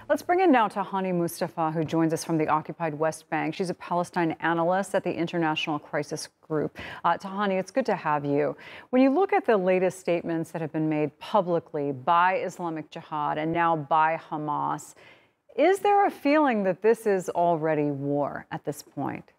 Let's bring in now Tahani Mustafa, who joins us from the occupied West Bank. She's a Palestine analyst at the International Crisis Group. Tahani, it's good to have you. When you look at the latest statements that have been made publicly by Islamic Jihad and now by Hamas, is there a feeling that this is already war at this point?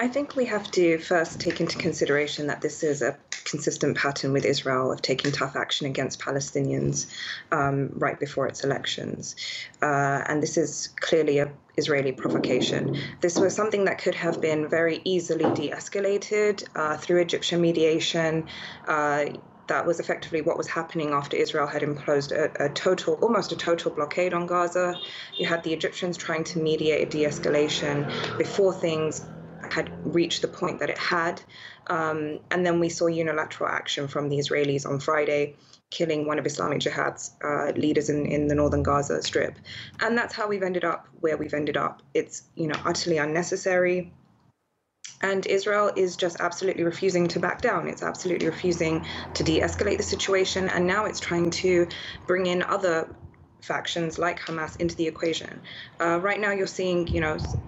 I think we have to first take into consideration that this is a consistent pattern with Israel of taking tough action against Palestinians right before its elections. And this is clearly an Israeli provocation. This was something that could have been very easily de-escalated through Egyptian mediation. That was effectively what was happening after Israel had imposed almost a total blockade on Gaza. You had the Egyptians trying to mediate a de-escalation before things had reached the point that it had. And then we saw unilateral action from the Israelis on Friday, killing one of Islamic Jihad's leaders in the northern Gaza Strip. And that's how we've ended up where we've ended up. It's, utterly unnecessary. And Israel is just absolutely refusing to back down. It's absolutely refusing to de-escalate the situation. And now it's trying to bring in other factions like Hamas into the equation. Right now you're seeing,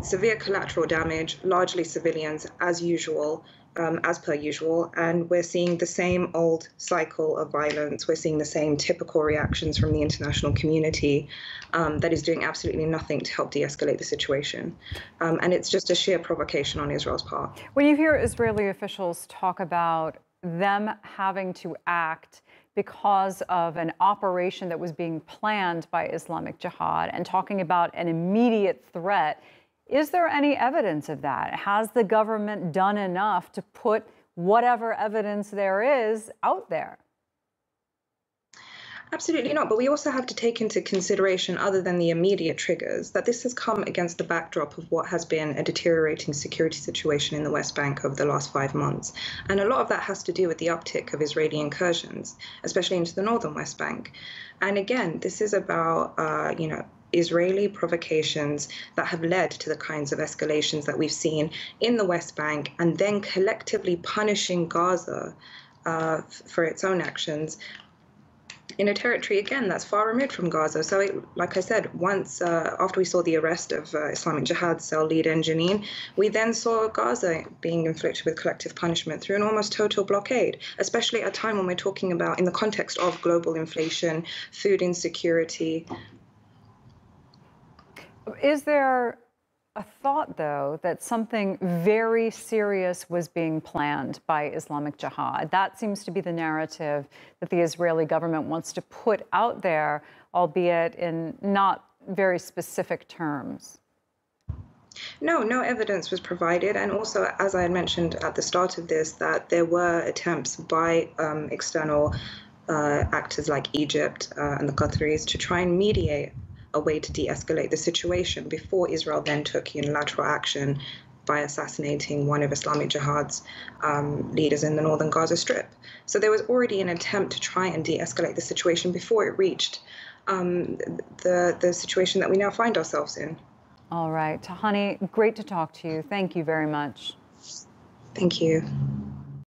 severe collateral damage, largely civilians as usual, as per usual, and we're seeing the same old cycle of violence. We're seeing the same typical reactions from the international community that is doing absolutely nothing to help de-escalate the situation. And it's just a sheer provocation on Israel's part. When you hear Israeli officials talk about them having to act because of an operation that was being planned by Islamic Jihad and talking about an immediate threat, is there any evidence of that? Has the government done enough to put whatever evidence there is out there? Absolutely not. But we also have to take into consideration, other than the immediate triggers, that this has come against the backdrop of what has been a deteriorating security situation in the West Bank over the last 5 months. And a lot of that has to do with the uptick of Israeli incursions, especially into the northern West Bank. And again, this is about, Israeli provocations that have led to the kinds of escalations that we've seen in the West Bank, and then collectively punishing Gaza for its own actions in a territory, again, that's far removed from Gaza. So, like I said, once after we saw the arrest of Islamic Jihad cell leader in Jenin, we then saw Gaza being inflicted with collective punishment through an almost total blockade, especially at a time when we're talking about, in the context of global inflation, food insecurity. Is there a thought, though, that something very serious was being planned by Islamic Jihad? That seems to be the narrative that the Israeli government wants to put out there, albeit in not very specific terms. No evidence was provided. And also, as I had mentioned at the start of this, that there were attempts by external actors like Egypt and the Qataris to try and mediate a way to de-escalate the situation before Israel then took unilateral action by assassinating one of Islamic Jihad's leaders in the northern Gaza Strip. So there was already an attempt to try and de-escalate the situation before it reached the situation that we now find ourselves in. All right. Tahani, great to talk to you. Thank you very much. Thank you.